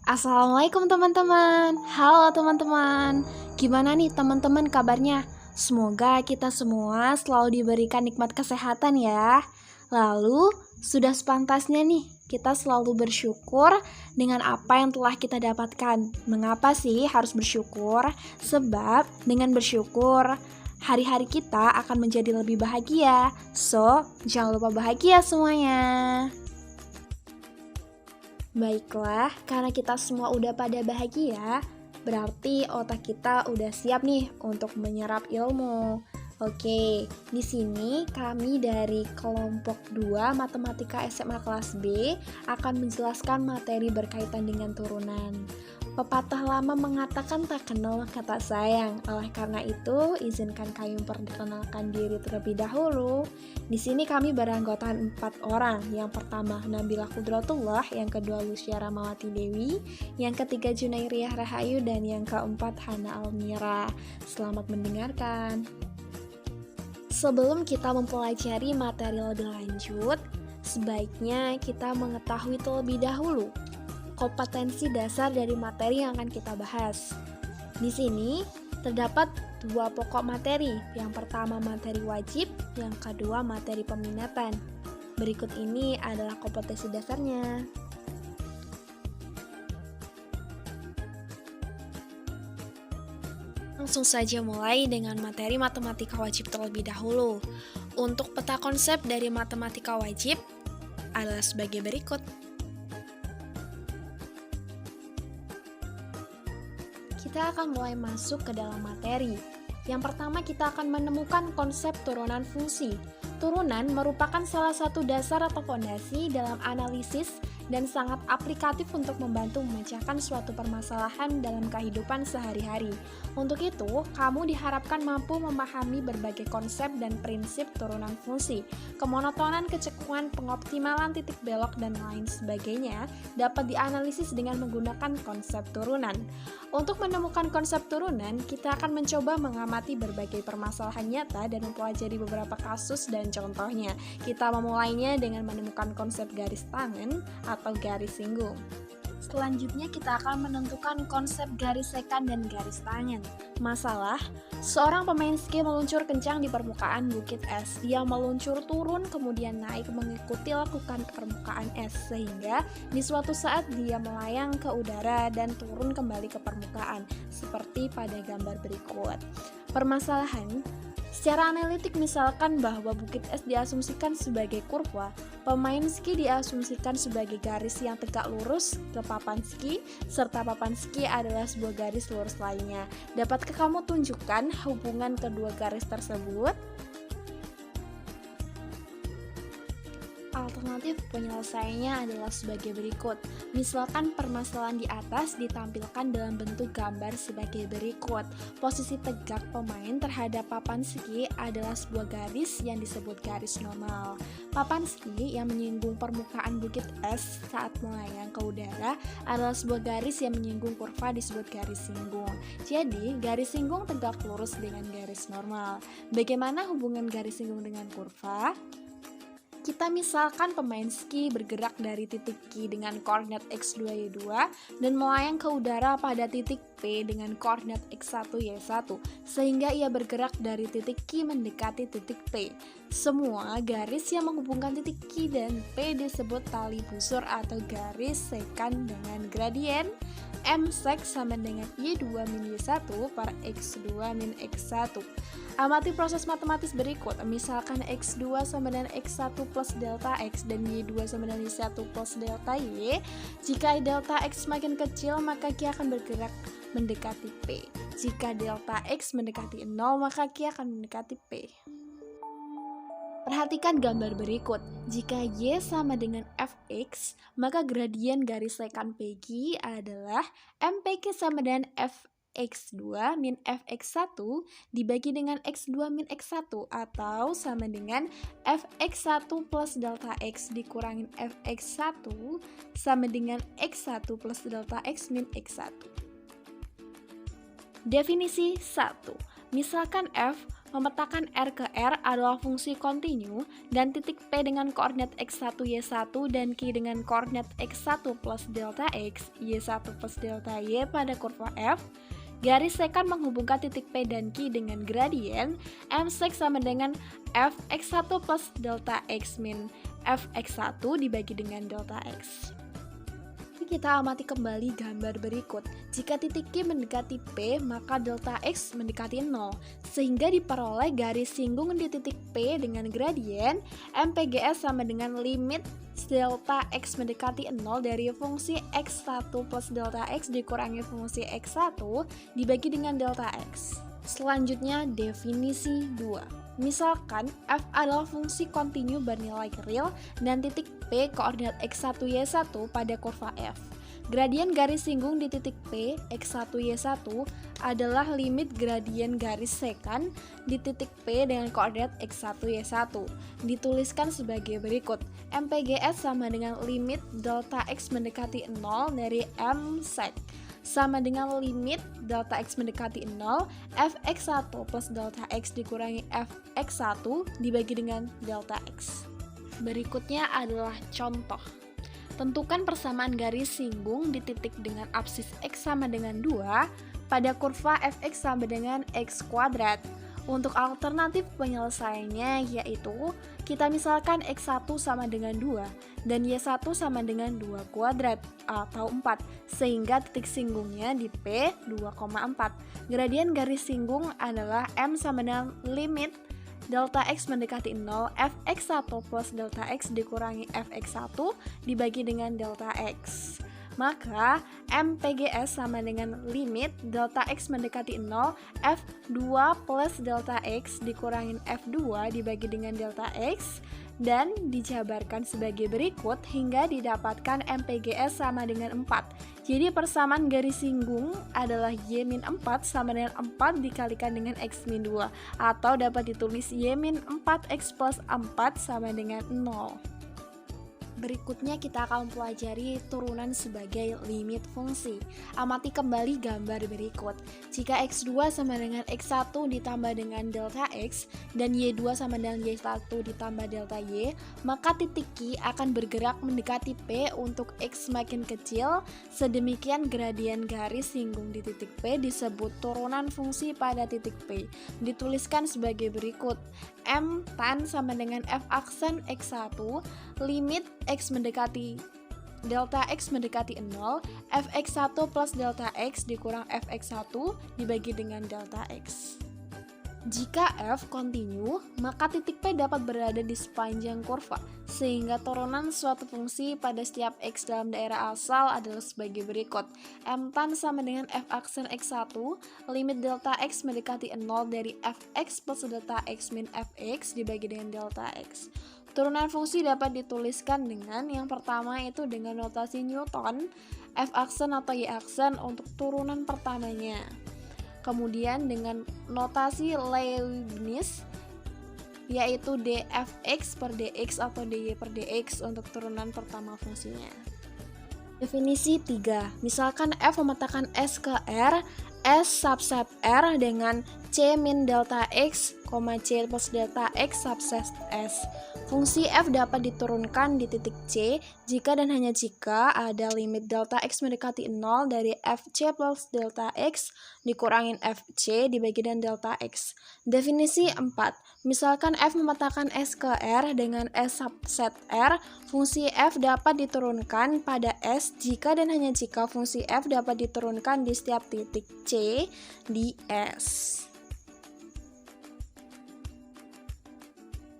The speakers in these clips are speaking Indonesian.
Assalamualaikum teman-teman. Halo teman-teman. Gimana nih teman-teman kabarnya? Semoga kita semua selalu diberikan nikmat kesehatan ya. Lalu, sudah sepantasnya nih kita selalu bersyukur dengan apa yang telah kita dapatkan. Mengapa sih harus bersyukur? Sebab dengan bersyukur hari-hari kita akan menjadi lebih bahagia. So, jangan lupa bahagia semuanya. Baiklah, karena kita semua udah pada bahagia, berarti otak kita udah siap nih untuk menyerap ilmu. Oke, di sini kami dari kelompok 2 Matematika SMA kelas B akan menjelaskan materi berkaitan dengan turunan. Pepatah lama mengatakan tak kenal kata sayang. Oleh karena itu, izinkan kami memperkenalkan diri terlebih dahulu. Di sini kami beranggotakan 4 orang. Yang pertama Nabila Kudratullah, yang kedua Lucia Ramawati Dewi, yang ketiga Junairiyah Rahayu, dan yang keempat Hana Almira. Selamat mendengarkan. Sebelum kita mempelajari materi lebih lanjut, sebaiknya kita mengetahui terlebih dahulu kompetensi dasar dari materi yang akan kita bahas. Di sini terdapat 2 pokok materi. Yang pertama materi wajib, yang kedua materi peminatan. Berikut ini adalah kompetensi dasarnya. Langsung saja mulai dengan materi matematika wajib terlebih dahulu. Untuk peta konsep dari matematika wajib adalah sebagai berikut. Kita akan mulai masuk ke dalam materi. Yang pertama kita akan menemukan konsep turunan fungsi. Turunan merupakan salah satu dasar atau fondasi dalam analisis dan sangat aplikatif untuk membantu memecahkan suatu permasalahan dalam kehidupan sehari-hari. Untuk itu, kamu diharapkan mampu memahami berbagai konsep dan prinsip turunan fungsi. Kemonotonan, kecekuan, pengoptimalan titik belok, dan lain sebagainya dapat dianalisis dengan menggunakan konsep turunan. Untuk menemukan konsep turunan, kita akan mencoba mengamati berbagai permasalahan nyata dan mempelajari beberapa kasus dan contohnya. Kita memulainya dengan menemukan konsep garis tangan atau garis singgung. Selanjutnya kita akan menentukan konsep garis sekan dan garis tangan. Masalah, seorang pemain ski meluncur kencang di permukaan bukit es. Dia meluncur turun kemudian naik mengikuti lekukan permukaan es sehingga di suatu saat dia melayang ke udara dan turun kembali ke permukaan seperti pada gambar berikut. Permasalahan, secara analitik misalkan bahwa bukit es diasumsikan sebagai kurva, pemain ski diasumsikan sebagai garis yang tegak lurus ke papan ski, serta papan ski adalah sebuah garis lurus lainnya. Dapatkah kamu tunjukkan hubungan kedua garis tersebut? Alternatif penyelesaiannya adalah sebagai berikut. Misalkan permasalahan di atas ditampilkan dalam bentuk gambar sebagai berikut. Posisi tegak pemain terhadap papan ski adalah sebuah garis yang disebut garis normal. Papan ski yang menyinggung permukaan bukit es saat melayang ke udara adalah sebuah garis yang menyinggung kurva disebut garis singgung. Jadi, garis singgung tegak lurus dengan garis normal. Bagaimana hubungan garis singgung dengan kurva? Kita misalkan pemain ski bergerak dari titik Q dengan koordinat x2, y2 dan melayang ke udara pada titik P dengan koordinat x1, y1 sehingga ia bergerak dari titik Q mendekati titik P. Semua garis yang menghubungkan titik Q dan P disebut tali busur atau garis sekan dengan gradien M sek sama dengan y2 min y1 per x2 min x1. Amati proses matematis berikut, misalkan x2 sama dengan x1 plus delta x dan y2 sama dengan y1 plus delta y. Jika delta x semakin kecil, maka Q akan bergerak mendekati P. Jika delta x mendekati 0, maka Q akan mendekati P. Perhatikan gambar berikut. Jika y sama dengan fx, maka gradien garis sekan PQ adalah mpq sama dengan fx2 min fx1 dibagi dengan x2 min x1 atau sama dengan fx1 plus delta x dikurangin fx1 sama dengan x1 plus delta x min x1. Definisi 1. Misalkan f Memetakan R ke R adalah fungsi kontinu dan titik P dengan koordinat X1, Y1 dan Q dengan koordinat X1 plus delta X, Y1 plus delta Y pada kurva F. Garis sekan menghubungkan titik P dan Q dengan gradien M sek sama dengan F X1 plus delta X min F X1 dibagi dengan delta X. Kita amati kembali gambar berikut. Jika titik Q mendekati P, maka delta X mendekati 0, sehingga diperoleh garis singgung di titik P dengan gradien MPGS sama dengan limit delta X mendekati 0 dari fungsi X1 plus delta X dikurangi fungsi X1 dibagi dengan delta X. Selanjutnya, definisi 2. Misalkan f adalah fungsi kontinu bernilai real dan titik P koordinat X1, Y1 pada kurva F. Gradien garis singgung di titik P, X1, Y1 adalah limit gradien garis sekan di titik P dengan koordinat X1, Y1. Dituliskan sebagai berikut. MPGS sama dengan limit delta X mendekati 0 dari M sek sama dengan limit delta X mendekati 0 Fx1 plus delta X dikurangi Fx1 dibagi dengan delta X. Berikutnya adalah contoh. Tentukan persamaan garis singgung di titik dengan absis X sama dengan 2 pada kurva Fx sama dengan X kuadrat. Untuk alternatif penyelesaiannya yaitu kita misalkan X1 sama dengan 2 dan Y1 sama dengan 2 kuadrat atau 4 sehingga titik singgungnya di P 2,4. Gradien garis singgung adalah M sama dengan limit delta X mendekati 0 Fx1 plus delta X dikurangi Fx1 dibagi dengan delta X. Maka MPGS sama dengan limit delta X mendekati 0 F2 plus delta X dikurangin F2 dibagi dengan delta X dan dijabarkan sebagai berikut hingga didapatkan MPGS sama dengan 4. Jadi persamaan garis singgung adalah Y-4 sama dengan 4 dikalikan dengan X-2 atau dapat ditulis Y-4X plus 4 sama dengan 0. Berikutnya kita akan mempelajari turunan sebagai limit fungsi. Amati kembali gambar berikut. Jika X2 sama dengan X1 ditambah dengan delta X dan Y2 sama dengan Y1 ditambah delta Y, maka titik Q akan bergerak mendekati P untuk X semakin kecil. Sedemikian gradien garis singgung di titik P disebut turunan fungsi pada titik P. Dituliskan sebagai berikut. M tan sama dengan F aksen X1 limit X mendekati delta X mendekati 0 Fx1 plus delta X dikurang Fx1 dibagi dengan delta X. Jika F kontinu, maka titik P dapat berada di sepanjang kurva, sehingga turunan suatu fungsi pada setiap X dalam daerah asal adalah sebagai berikut. M tan sama dengan F aksen X1, limit delta X mendekati 0 dari Fx plus delta X min Fx dibagi dengan delta X. Turunan fungsi dapat dituliskan dengan yang pertama itu dengan notasi Newton, F aksen atau Y aksen untuk turunan pertamanya. Kemudian dengan notasi Leibniz yaitu dfx per dx atau dy per dx untuk turunan pertama fungsinya. Definisi 3. Misalkan F memetakan S ke R, S subset R dengan C min delta X, C plus delta X subset S. Fungsi F dapat diturunkan di titik C jika dan hanya jika ada limit delta X mendekati 0 dari Fc plus delta X dikurangin Fc dibagi dengan delta X. Definisi 4. Misalkan F memetakan S ke R dengan S subset R, fungsi F dapat diturunkan pada S jika dan hanya jika fungsi F dapat diturunkan di setiap titik C di S.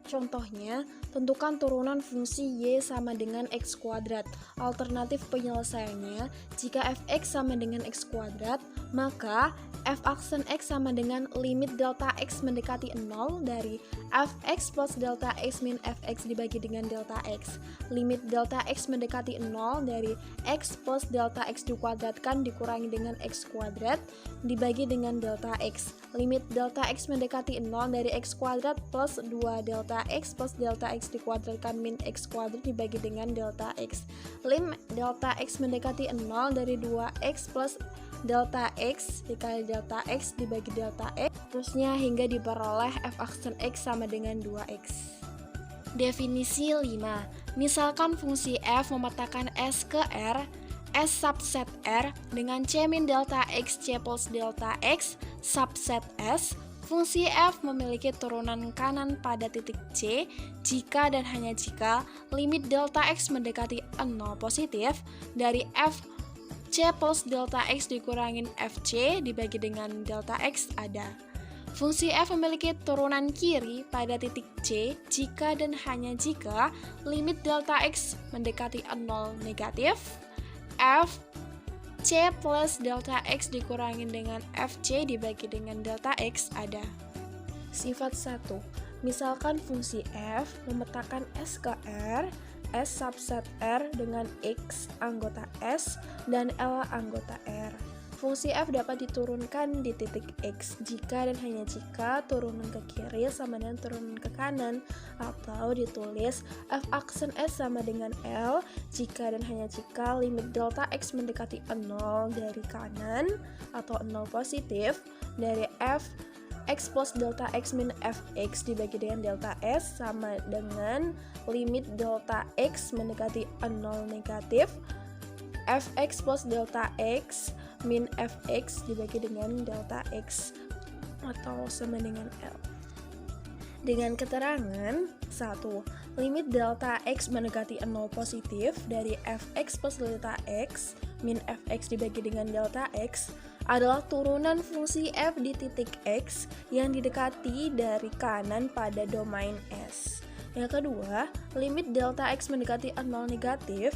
Contohnya, tentukan turunan fungsi Y sama dengan X kuadrat. Alternatif penyelesaiannya, jika Fx sama dengan X kuadrat, maka F aksen X sama dengan limit delta X mendekati 0 dari Fx plus delta X min Fx dibagi dengan delta X. Limit delta X mendekati 0 dari X plus delta X dikuadratkan dikurangi dengan X kuadrat dibagi dengan delta X. Limit delta X mendekati 0 dari X kuadrat plus 2 delta X plus delta X x dikuadratkan min x kuadrat dibagi dengan delta x. Lim delta x mendekati 0 dari 2x plus delta x dikali delta x dibagi delta x, terusnya hingga diperoleh f aksen x sama dengan 2x. Definisi 5. Misalkan fungsi f memetakan s ke r, S subset R dengan C min delta X C plus delta X subset S, fungsi f memiliki turunan kanan pada titik C jika dan hanya jika limit delta X mendekati 0 positif dari f C plus delta X dikurangin fc dibagi dengan delta X ada. Fungsi f memiliki turunan kiri pada titik C jika dan hanya jika limit delta X mendekati 0 negatif, f C plus delta X dikurangin dengan fc dibagi dengan delta X ada. Sifat 1. Misalkan fungsi f memetakan s ke r, s subset r dengan x anggota s dan l anggota r. Fungsi f dapat diturunkan di titik x jika dan hanya jika turunan ke kiri sama dengan turunan ke kanan, atau ditulis f aksen s sama dengan L jika dan hanya jika limit delta x mendekati 0 dari kanan atau 0 positif dari f x plus delta x min fx dibagi dengan delta s sama dengan limit delta x mendekati 0 negatif fx plus delta x min fx dibagi dengan delta x atau sama dengan L. Dengan keterangan 1. Limit delta x mendekati 0 positif dari fx plus delta x min fx dibagi dengan delta x adalah turunan fungsi f di titik x yang didekati dari kanan pada domain S. Yang kedua, limit delta x mendekati 0 negatif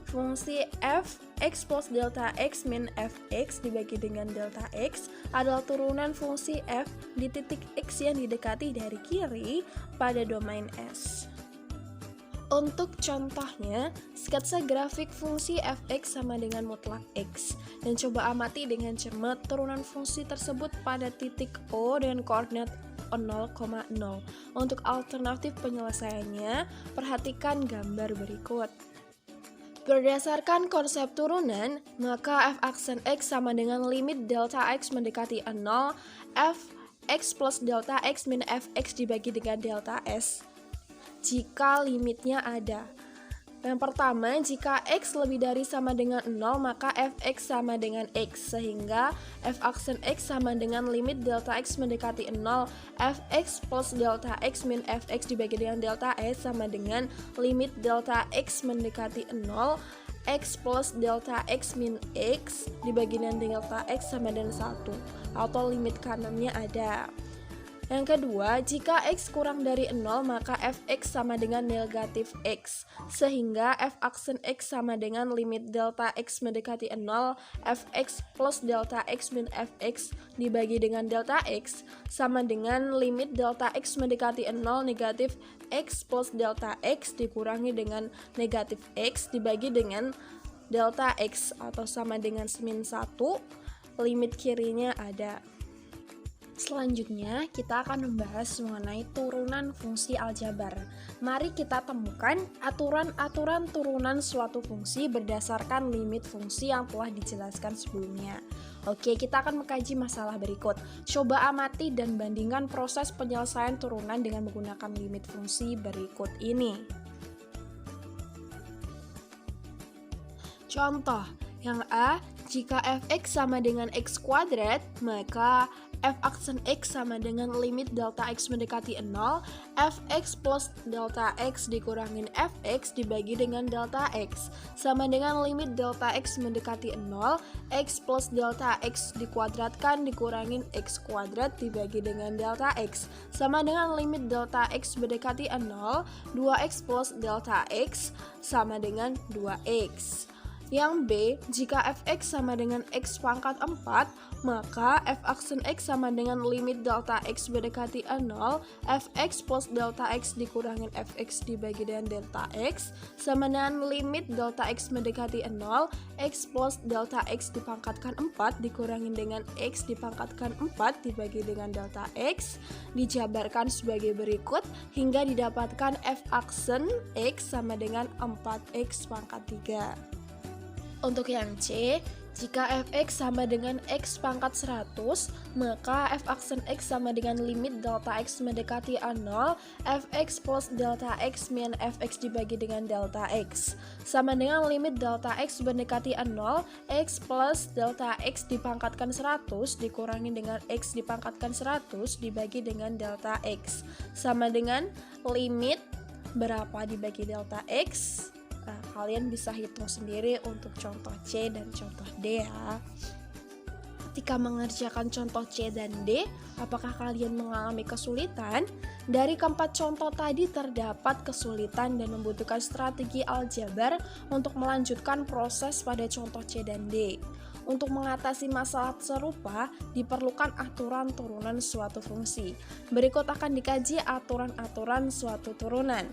fungsi f x plus delta x min fx dibagi dengan delta x adalah turunan fungsi f di titik x yang didekati dari kiri pada domain S. Untuk contohnya, sketsa grafik fungsi fx sama dengan mutlak x dan coba amati dengan cermat turunan fungsi tersebut pada titik O dengan koordinat 0,0. Untuk alternatif penyelesaiannya, perhatikan gambar berikut. Berdasarkan konsep turunan, maka f aksen x sama dengan limit delta x mendekati 0, f x plus delta x min fx dibagi dengan delta s jika limitnya ada. Yang pertama, jika x lebih dari sama dengan 0, maka fx sama dengan x, sehingga f aksen x sama dengan limit delta x mendekati 0, fx plus delta x min fx dibagi dengan delta s sama dengan limit delta x mendekati 0, x plus delta x min x dibagi dengan delta x sama dengan 1, atau limit kanannya ada. Yang kedua, jika x kurang dari 0, maka fx sama dengan negatif x, sehingga f aksen x sama dengan limit delta x mendekati 0, fx plus delta x min fx dibagi dengan delta x, sama dengan limit delta x mendekati 0 negatif x plus delta x dikurangi dengan negatif x dibagi dengan delta x, atau sama dengan min 1, limit kirinya ada. Selanjutnya, kita akan membahas mengenai turunan fungsi aljabar. Mari kita temukan aturan-aturan turunan suatu fungsi berdasarkan limit fungsi yang telah dijelaskan sebelumnya. Oke, kita akan mengkaji masalah berikut. Coba amati dan bandingkan proses penyelesaian turunan dengan menggunakan limit fungsi berikut ini. Contoh, yang A, jika fx sama dengan x kuadrat, maka f aksen x sama dengan limit delta x mendekati 0, fx plus delta x dikurangin fx dibagi dengan delta x, sama dengan limit delta x mendekati 0, x plus delta x dikuadratkan dikurangin x kuadrat dibagi dengan delta x, sama dengan limit delta x mendekati 0, 2x plus delta x sama dengan 2x. Yang B, jika fx sama dengan x pangkat 4, maka f aksen x sama dengan limit delta x mendekati 0, fx plus delta x dikurangin fx dibagi dengan delta x, sama dengan limit delta x mendekati 0, x plus delta x dipangkatkan 4 dikurangin dengan x dipangkatkan 4 dibagi dengan delta x, dijabarkan sebagai berikut hingga didapatkan f aksen x sama dengan 4x pangkat 3. Untuk yang C, jika fx sama dengan x pangkat 100, maka f aksen x sama dengan limit delta x mendekati 0, fx plus delta x min fx dibagi dengan delta x, sama dengan limit delta x mendekati 0, x plus delta x dipangkatkan 100 dikurangi dengan x dipangkatkan 100 dibagi dengan delta x, sama dengan limit berapa dibagi delta x. Nah, kalian bisa hitung sendiri untuk contoh C dan contoh D ya. Ketika mengerjakan contoh C dan D, apakah kalian mengalami kesulitan? Dari keempat contoh tadi terdapat kesulitan dan membutuhkan strategi aljabar untuk melanjutkan proses pada contoh C dan D. Untuk mengatasi masalah serupa, diperlukan aturan turunan suatu fungsi. Berikut akan dikaji aturan-aturan suatu turunan.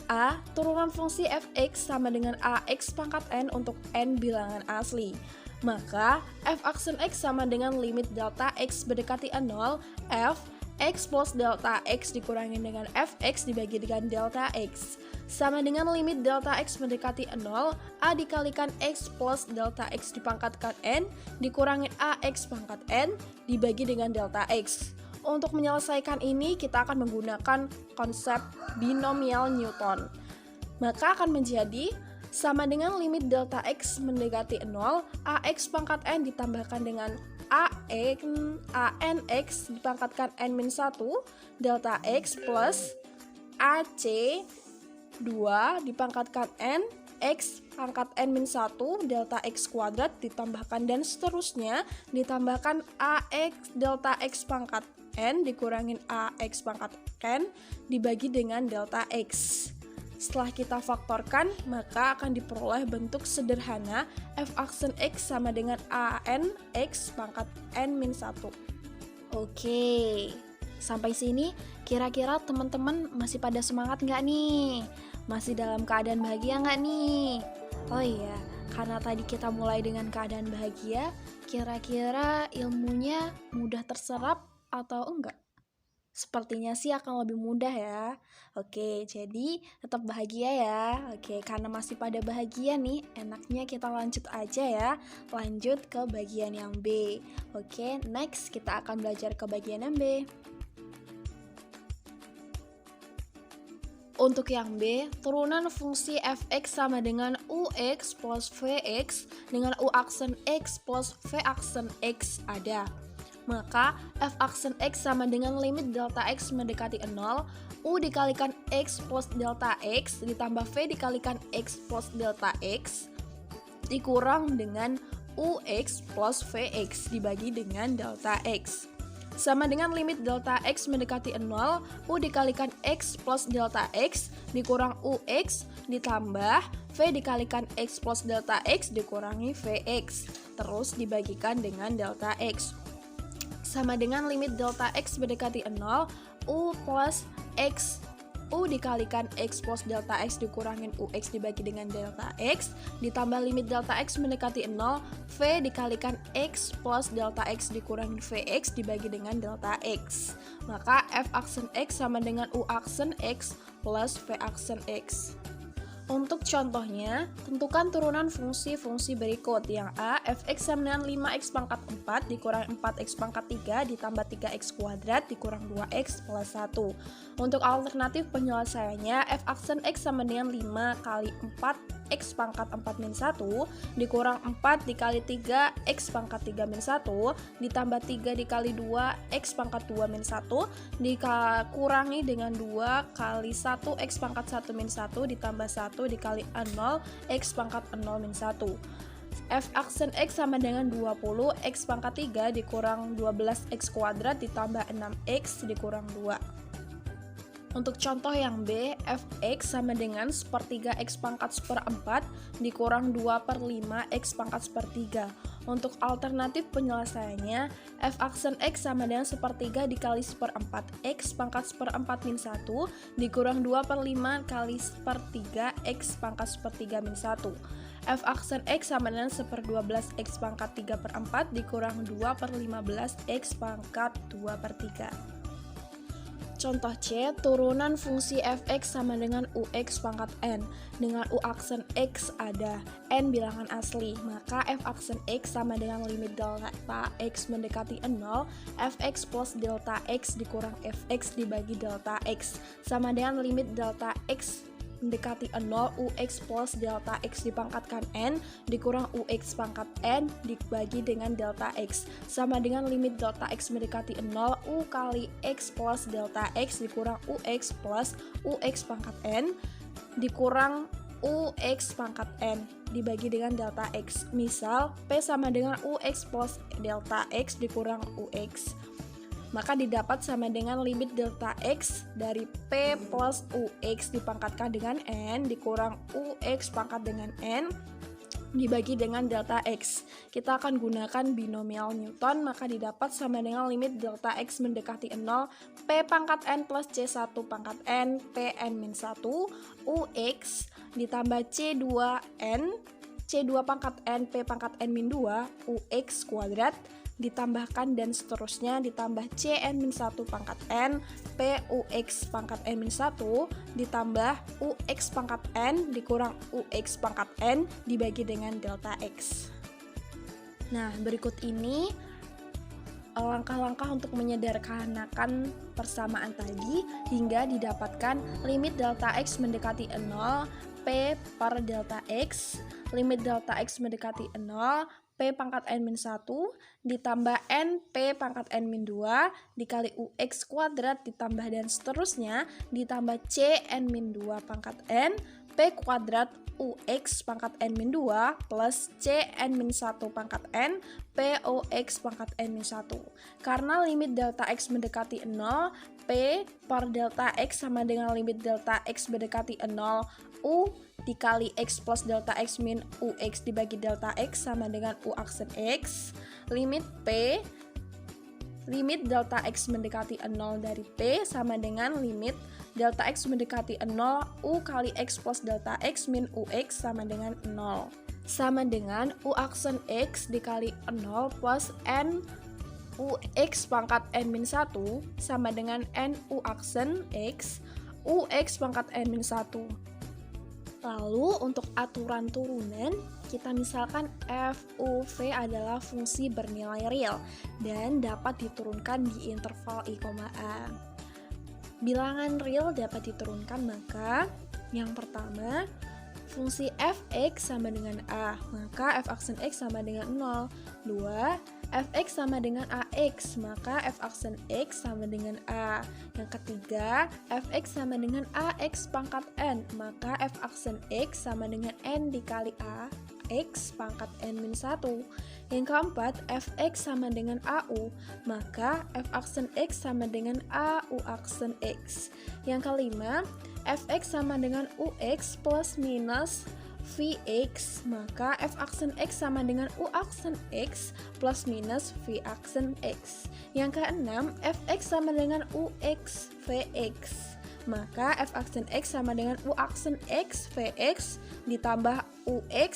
A. Turunan fungsi fx sama dengan ax pangkat n untuk n bilangan asli. Maka f aksen x sama dengan limit delta x mendekati 0, f x plus delta x dikurangi dengan fx dibagi dengan delta x, sama dengan limit delta x mendekati 0, a dikalikan x plus delta x dipangkatkan n dikurangi ax pangkat n dibagi dengan delta x. Untuk menyelesaikan ini, kita akan menggunakan konsep binomial Newton. Maka akan menjadi sama dengan limit delta x mendekati 0, ax pangkat n ditambahkan dengan anx dipangkatkan n-1, delta x plus ac 2 dipangkatkan n, x pangkat n-1 delta x kuadrat ditambahkan dan seterusnya ditambahkan ax delta x pangkat n dikurangin ax pangkat n dibagi dengan delta x. Setelah kita faktorkan, maka akan diperoleh bentuk sederhana f aksen x sama dengan an x pangkat n-1. Oke, sampai sini kira-kira teman-teman masih pada semangat nggak nih? Masih dalam keadaan bahagia nggak nih? Oh iya, karena tadi kita mulai dengan keadaan bahagia, kira-kira ilmunya mudah terserap atau enggak? Sepertinya sih akan lebih mudah ya. Oke, jadi tetap bahagia ya. Oke, karena masih pada bahagia nih, enaknya kita lanjut aja ya. Lanjut ke bagian yang B. Oke, next kita akan belajar ke bagian yang B. Untuk yang B, turunan fungsi fx sama dengan ux plus vx dengan u aksen x plus v aksen x ada. Maka f aksen x sama dengan limit delta x mendekati 0, u dikalikan x plus delta x ditambah v dikalikan x plus delta x dikurang dengan ux plus vx dibagi dengan delta x. Sama dengan limit delta x mendekati 0, u dikalikan x plus delta x dikurang ux ditambah v dikalikan x plus delta x dikurangi vx, terus dibagikan dengan delta x. Sama dengan limit delta x mendekati 0, u plus x, u dikalikan x plus delta x dikurangin ux dibagi dengan delta x, ditambah limit delta x mendekati 0, v dikalikan x plus delta x dikurangin vx dibagi dengan delta x. Maka f aksen x sama dengan u aksen x plus v aksen x. Untuk contohnya, tentukan turunan fungsi-fungsi berikut. Yang A, fx sama dengan 5x pangkat 4 dikurang 4x pangkat 3 ditambah 3x kuadrat dikurang 2x plus 1. Untuk alternatif penyelesaiannya, f aksen x sama dengan 5 kali 4x pangkat 4 min 1 dikurang 4 dikali 3x pangkat 3 min 1 ditambah 3 dikali 2x pangkat 2 min 1 dikurangi dengan 2 kali 1x pangkat 1 min 1 ditambah 1 dikali 0 x pangkat 0 min 1. F aksen x sama dengan 20 x pangkat 3 dikurang 12x kuadrat ditambah 6x dikurang 2. Untuk contoh yang B, fx sama dengan sepertiga x pangkat seperempat dikurang 2 per 5 x pangkat sepertiga. Untuk alternatif penyelesaiannya, f aksen x sama dengan sepertiga dikali seperempat x pangkat seperempat min 1 dikurang 2 per 5 kali sepertiga x pangkat sepertiga min 1. F aksen x sama dengan 1/12 x pangkat 3 per 4 dikurang 2 per 15 x pangkat 2 per 3. Contoh C, turunan fungsi fx sama dengan ux pangkat n. Dengan u aksen x ada, n bilangan asli, maka f aksen x sama dengan limit delta x mendekati 0, fx plus delta x dikurang fx dibagi delta x, sama dengan limit delta x mendekati 0, ux plus delta x dipangkatkan n dikurang ux pangkat n dibagi dengan delta x, sama dengan limit delta x mendekati 0, u kali x plus delta x dikurang ux plus ux pangkat n dikurang ux pangkat n dibagi dengan delta x. Misal, p sama dengan ux plus delta x dikurang ux. Maka didapat sama dengan limit delta x dari p plus ux dipangkatkan dengan n dikurang ux pangkat dengan n dibagi dengan delta x. Kita akan gunakan binomial Newton, maka didapat sama dengan limit delta x mendekati 0, p pangkat n plus c1 pangkat n, pn min 1, ux ditambah c2n, c2 pangkat n, p pangkat n min 2, ux kuadrat, ditambahkan dan seterusnya ditambah cn-1 pangkat n, pux pangkat n-1 ditambah ux pangkat n dikurang ux pangkat n dibagi dengan delta x. Nah, berikut ini langkah-langkah untuk menyederhanakan persamaan tadi hingga didapatkan limit delta x mendekati 0, p per delta x, limit delta x mendekati 0, p pangkat n-1 ditambah n p pangkat n-2 dikali ux kuadrat ditambah dan seterusnya ditambah c n-2 pangkat n p kuadrat ux pangkat n-2 plus c n-1 pangkat n pux pangkat n-1. Karena limit delta x mendekati 0, p per delta x sama dengan limit delta x mendekati 0, u dikali x plus delta x min ux dibagi delta x sama dengan u aksen x, limit p, limit delta x mendekati 0 dari p sama dengan limit delta x mendekati 0, u kali x plus delta x min ux sama dengan 0, sama dengan u aksen x dikali 0 plus n ux pangkat n-1 sama dengan n u aksen x, ux pangkat n-1. Lalu untuk aturan turunan, kita misalkan f, u, v adalah fungsi bernilai real dan dapat diturunkan di interval i, a. Bilangan real dapat diturunkan, maka yang pertama fungsi fx sama dengan a, maka f aksen x sama dengan 0. 2. Fx sama dengan ax, maka f aksen x sama dengan a. Yang ketiga, fx sama dengan ax pangkat n, maka f aksen x sama dengan n dikali ax pangkat n-1. Yang keempat, fx sama dengan au, maka f aksen x sama dengan au aksen x. Yang kelima, fx sama dengan ux plus minus Vx, maka f aksen x sama dengan u aksen x plus minus v aksen x. Yang keenam, fx sama dengan ux vx, maka f aksen x sama dengan u aksen x vx ditambah ux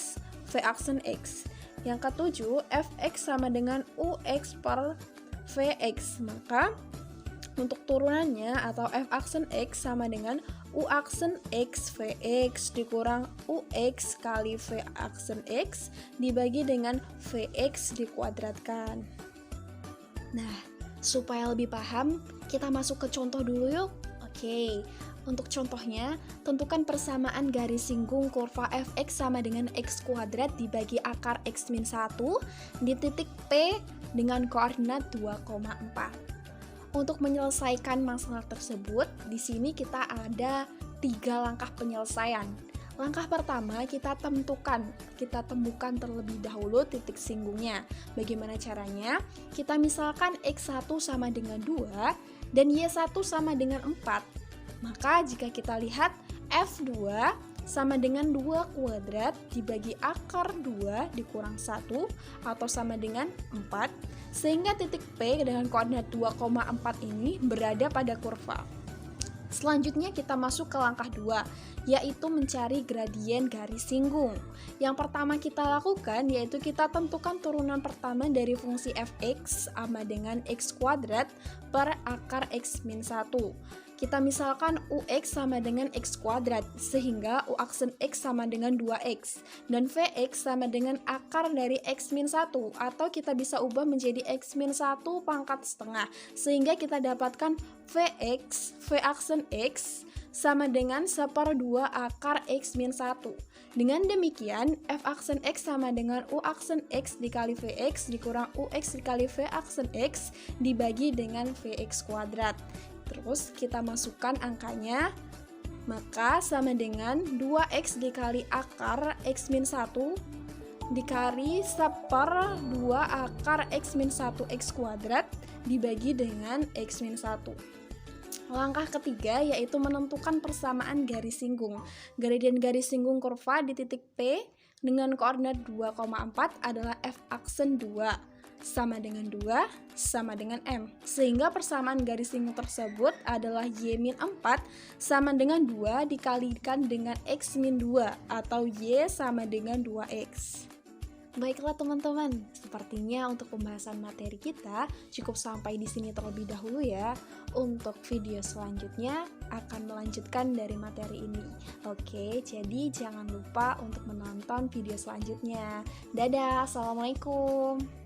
v aksen x. Yang ketujuh, fx sama dengan ux per vx, maka untuk turunannya atau f aksen x sama dengan u aksen x vx dikurang ux kali v aksen x dibagi dengan vx dikuadratkan. Nah, supaya lebih paham, kita masuk ke contoh dulu yuk. Oke, untuk contohnya, tentukan persamaan garis singgung kurva fx sama dengan x kuadrat dibagi akar x min 1 di titik P dengan koordinat 2,4. Untuk menyelesaikan masalah tersebut, di sini kita ada 3 langkah penyelesaian. Langkah pertama, kita temukan terlebih dahulu titik singgungnya. Bagaimana caranya? Kita misalkan x1 sama dengan 2 dan y1 sama dengan 4. Maka jika kita lihat F2 sama dengan 2 kuadrat dibagi akar 2 dikurang 1 atau sama dengan 4, sehingga titik P dengan koordinat 2,4 ini berada pada kurva. Selanjutnya kita masuk ke langkah 2, yaitu mencari gradien garis singgung. Yang pertama kita lakukan yaitu kita tentukan turunan pertama dari fungsi fx sama dengan x kuadrat per akar x min 1. Kita misalkan ux sama dengan x kuadrat, sehingga u aksen x sama dengan 2x, dan vx sama dengan akar dari x min 1, atau kita bisa ubah menjadi x min 1 pangkat setengah, sehingga kita dapatkan vx, v aksen x, sama dengan 1/2 akar x min 1. Dengan demikian, f aksen x sama dengan u aksen x dikali vx dikurang ux dikali v aksen x dibagi dengan vx kuadrat. Terus kita masukkan angkanya, maka sama dengan 2x dikali akar x min 1 dikali 1/2 akar x min 1 x kuadrat dibagi dengan x min 1. Langkah ketiga yaitu menentukan persamaan garis singgung. Gradien garis singgung kurva di titik P dengan koordinat 2,4 adalah f aksen 2 sama dengan 2 sama dengan M, sehingga persamaan garis singgung tersebut adalah y min 4 sama dengan 2 dikalikan dengan x min 2 atau y sama dengan 2x. Baiklah teman-teman, sepertinya untuk pembahasan materi kita cukup sampai di sini terlebih dahulu ya. Untuk video selanjutnya akan melanjutkan dari materi ini. Oke, jadi jangan lupa untuk menonton video selanjutnya. Dadah, assalamualaikum.